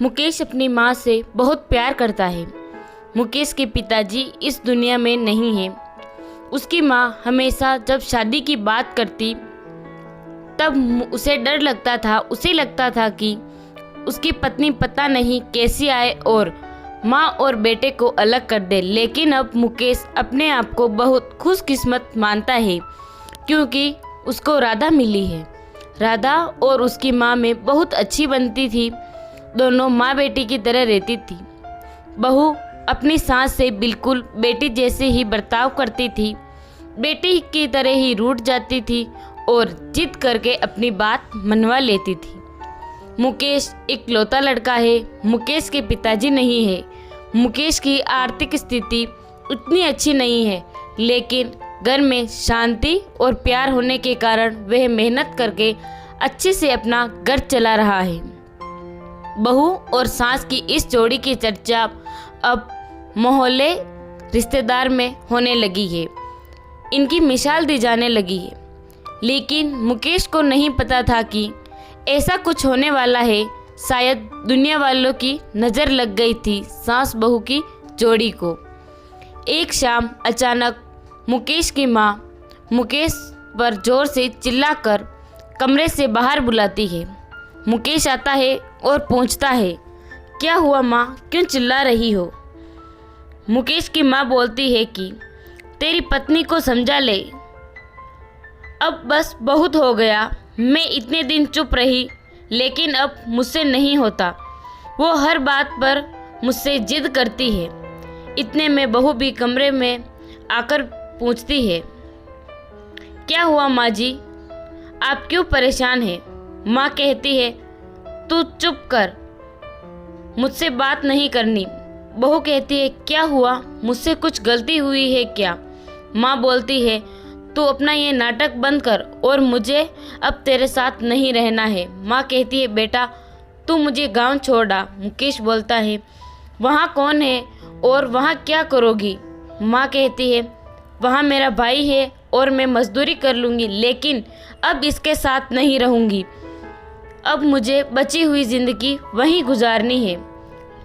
मुकेश अपनी माँ से बहुत प्यार करता है। मुकेश के पिताजी इस दुनिया में नहीं हैं। उसकी माँ हमेशा जब शादी की बात करती तब उसे डर लगता था। उसे लगता था कि उसकी पत्नी पता नहीं कैसी आए और माँ और बेटे को अलग कर दे। लेकिन अब मुकेश अपने आप को बहुत खुशकिस्मत मानता है क्योंकि उसको राधा मिली है। राधा और उसकी माँ में बहुत अच्छी बनती थी। दोनों माँ बेटी की तरह रहती थी। बहू अपनी सास से बिल्कुल बेटी जैसे ही बर्ताव करती थी। बेटी की तरह ही रूठ जाती थी और जिद करके अपनी बात मनवा लेती थी। मुकेश इकलौता लड़का है। मुकेश के पिताजी नहीं है। मुकेश की आर्थिक स्थिति उतनी अच्छी नहीं है, लेकिन घर में शांति और प्यार होने के कारण वह मेहनत करके अच्छे से अपना घर चला रहा है। बहू और सास की इस जोड़ी की चर्चा अब मोहल्ले रिश्तेदार में होने लगी है। इनकी मिसाल दी जाने लगी है। लेकिन मुकेश को नहीं पता था कि ऐसा कुछ होने वाला है। शायद दुनिया वालों की नज़र लग गई थी सास बहू की जोड़ी को। एक शाम अचानक मुकेश की माँ मुकेश पर जोर से चिल्लाकर कमरे से बाहर बुलाती है। मुकेश आता है और पूछता है, क्या हुआ माँ, क्यों चिल्ला रही हो? मुकेश की माँ बोलती है कि तेरी पत्नी को समझा ले, अब बस बहुत हो गया। मैं इतने दिन चुप रही, लेकिन अब मुझसे नहीं होता। वो हर बात पर मुझसे जिद करती है। इतने में बहू भी कमरे में आकर पूछती है, क्या हुआ माँ जी, आप क्यों परेशान हैं? माँ कहती है, तू चुप कर, मुझसे बात नहीं करनी। बहू कहती है, क्या हुआ, मुझसे कुछ गलती हुई है क्या? माँ बोलती है, तू अपना ये नाटक बंद कर और मुझे अब तेरे साथ नहीं रहना है। माँ कहती है, बेटा तू मुझे गांव छोड़ आ। मुकेश बोलता है, वहाँ कौन है और वहाँ क्या करोगी? माँ कहती है, वहाँ मेरा भाई है और मैं मजदूरी कर लूँगी, लेकिन अब इसके साथ नहीं रहूँगी। अब मुझे बची हुई ज़िंदगी वहीं गुजारनी है।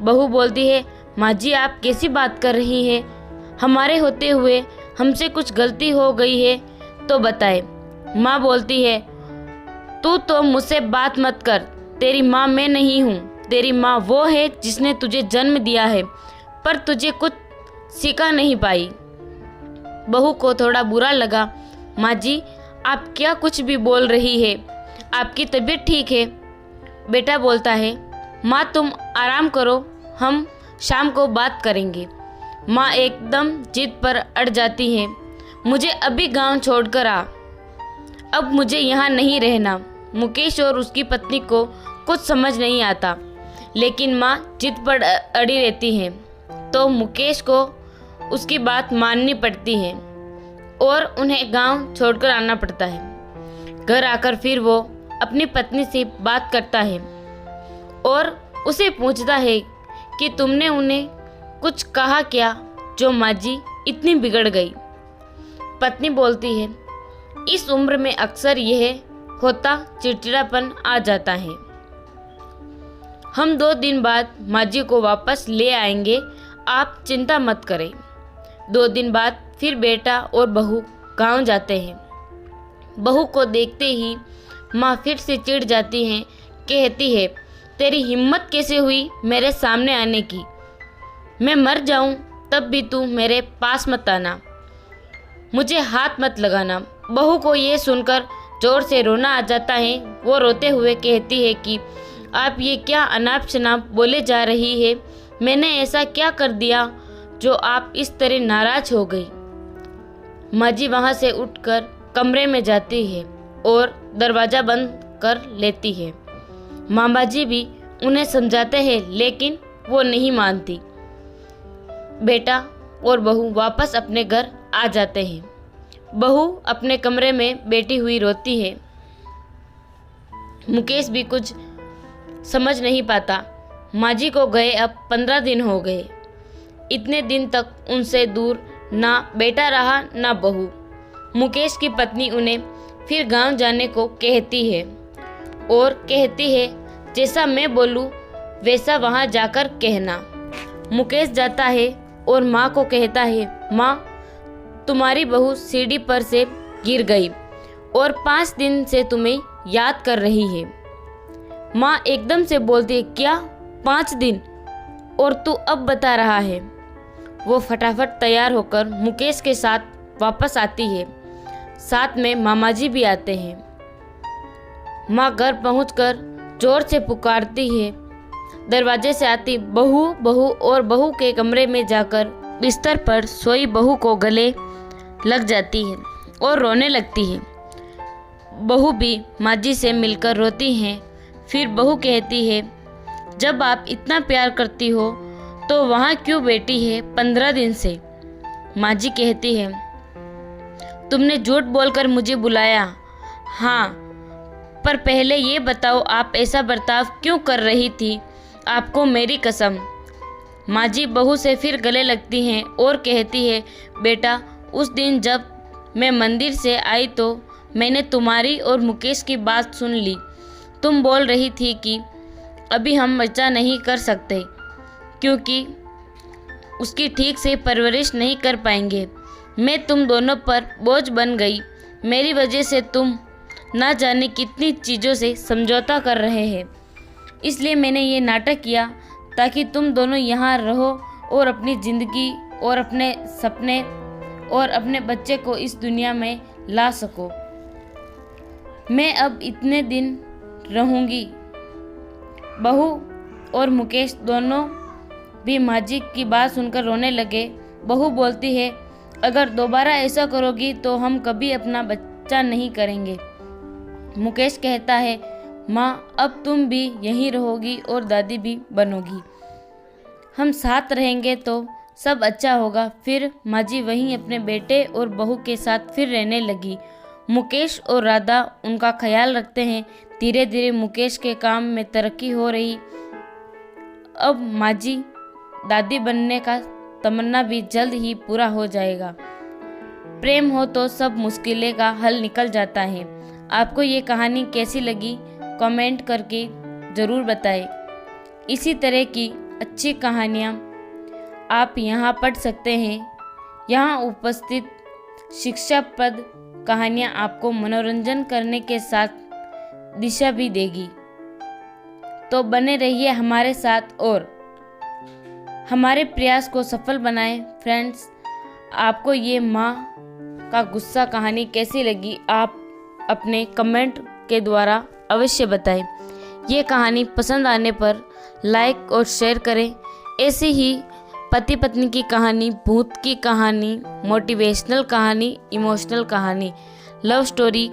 बहू बोलती है, माँ जी आप कैसी बात कर रही हैं? हमारे होते हुए हमसे कुछ गलती हो गई है तो बताए। माँ बोलती है, तू तो मुझसे बात मत कर। तेरी माँ मैं नहीं हूँ। तेरी माँ वो है जिसने तुझे जन्म दिया है, पर तुझे कुछ सिखा नहीं पाई। बहू को थोड़ा बुरा लगा। माँ जी आप क्या कुछ भी बोल रही है? आपकी तबीयत ठीक है? बेटा बोलता है, माँ तुम आराम करो, हम शाम को बात करेंगे। माँ एकदम जिद पर अड़ जाती है, मुझे अभी गांव छोड़कर आ, अब मुझे यहाँ नहीं रहना। मुकेश और उसकी पत्नी को कुछ समझ नहीं आता, लेकिन माँ जिद पर अड़ी रहती है तो मुकेश को उसकी बात माननी पड़ती है और उन्हें गांव छोड़कर आना पड़ता है। घर आकर फिर वो अपनी पत्नी से बात करता है और उसे पूछता है कि तुमने उन्हें कुछ कहा क्या जो माँ जी इतनी बिगड़ गई? पत्नी बोलती है, इस उम्र में अक्सर यह होता, चिड़चिड़ापन आ जाता है। हम 2 दिन बाद माँ जी को वापस ले आएंगे, आप चिंता मत करें। 2 दिन बाद फिर बेटा और बहू गांव जाते हैं। बहू को देखते ही माँ फिर से चिढ़ जाती हैं। कहती है, तेरी हिम्मत कैसे हुई मेरे सामने आने की? मैं मर जाऊं तब भी तू मेरे पास मत आना, मुझे हाथ मत लगाना। बहू को ये सुनकर जोर से रोना आ जाता है। वो रोते हुए कहती है कि आप ये क्या अनाप शनाप बोले जा रही है? मैंने ऐसा क्या कर दिया जो आप इस तरह नाराज हो गई? माँ जी वहाँ से उठकर कमरे में जाती है और दरवाज़ा बंद कर लेती है। मामा जी भी उन्हें समझाते हैं, लेकिन वो नहीं मानती। बेटा और बहू वापस अपने घर आ जाते हैं। बहू अपने कमरे में बैठी हुई रोती है। मुकेश भी कुछ समझ नहीं पाता। माँ जी को गए अब 15 दिन हो गए। इतने दिन तक उनसे दूर ना बेटा रहा ना बहू। मुकेश की पत्नी उन्हें फिर गांव जाने को कहती है और कहती है, जैसा मैं बोलूँ वैसा वहाँ जाकर कहना। मुकेश जाता है और माँ को कहता है, माँ तुम्हारी बहू सीढ़ी पर से गिर गई और 5 दिन से तुम्हें याद कर रही है। माँ एकदम से बोलती है, क्या 5 दिन और तू अब बता रहा है। वो फटाफट तैयार होकर मुकेश के साथ वापस आती है। साथ में मामा जी भी आते हैं। माँ घर पहुंचकर जोर से पुकारती है। दरवाजे से आती बहू बहू और बहू के कमरे में जाकर बिस्तर पर सोई बहू को गले लग जाती है और रोने लगती है। बहू भी माँ जी से मिलकर रोती हैं। फिर बहू कहती है, जब आप इतना प्यार करती हो तो वहाँ क्यों बैठी है 15 दिन से। माँ जी कहती है, तुमने झूठ बोलकर मुझे बुलाया। हाँ, पर पहले ये बताओ आप ऐसा बर्ताव क्यों कर रही थी, आपको मेरी कसम। माँ जी बहू से फिर गले लगती हैं और कहती है, बेटा उस दिन जब मैं मंदिर से आई तो मैंने तुम्हारी और मुकेश की बात सुन ली। तुम बोल रही थी कि अभी हम बच्चा नहीं कर सकते क्योंकि उसकी ठीक से परवरिश नहीं कर पाएंगे। मैं तुम दोनों पर बोझ बन गई। मेरी वजह से तुम ना जाने कितनी चीज़ों से समझौता कर रहे हैं। इसलिए मैंने ये नाटक किया ताकि तुम दोनों यहाँ रहो और अपनी ज़िंदगी और अपने सपने और अपने बच्चे को इस दुनिया में ला सको। मैं अब इतने दिन रहूँगी। बहू और मुकेश दोनों भी माँ जी की बात सुनकर रोने लगे। बहू बोलती है, अगर दोबारा ऐसा करोगी तो हम कभी अपना बच्चा नहीं करेंगे। मुकेश कहता है, माँ अब तुम भी यहीं रहोगी और दादी भी बनोगी। हम साथ रहेंगे तो सब अच्छा होगा। फिर माँ जी वहीं अपने बेटे और बहू के साथ फिर रहने लगी। मुकेश और राधा उनका ख्याल रखते हैं। धीरे धीरे मुकेश के काम में तरक्की हो रही। अब माँ जी दादी बनने का तमन्ना भी जल्द ही पूरा हो जाएगा। प्रेम हो तो सब मुश्किलें का हल निकल जाता है। आपको ये कहानी कैसी लगी कमेंट करके ज़रूर बताएं। इसी तरह की अच्छी कहानियाँ आप यहाँ पढ़ सकते हैं। यहाँ उपस्थित शिक्षाप्रद कहानियाँ आपको मनोरंजन करने के साथ दिशा भी देगी। तो बने रहिए हमारे साथ और हमारे प्रयास को सफल बनाएं। फ्रेंड्स, आपको ये माँ का गुस्सा कहानी कैसी लगी आप अपने कमेंट के द्वारा अवश्य बताएं। ये कहानी पसंद आने पर लाइक और शेयर करें। ऐसी ही पति पत्नी की कहानी, भूत की कहानी, मोटिवेशनल कहानी, इमोशनल कहानी, लव स्टोरी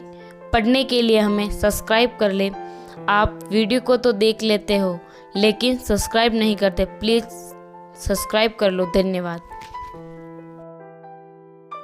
पढ़ने के लिए हमें सब्सक्राइब कर लें। आप वीडियो को तो देख लेते हो लेकिन सब्सक्राइब नहीं करते, प्लीज़ सब्सक्राइब कर लो। धन्यवाद।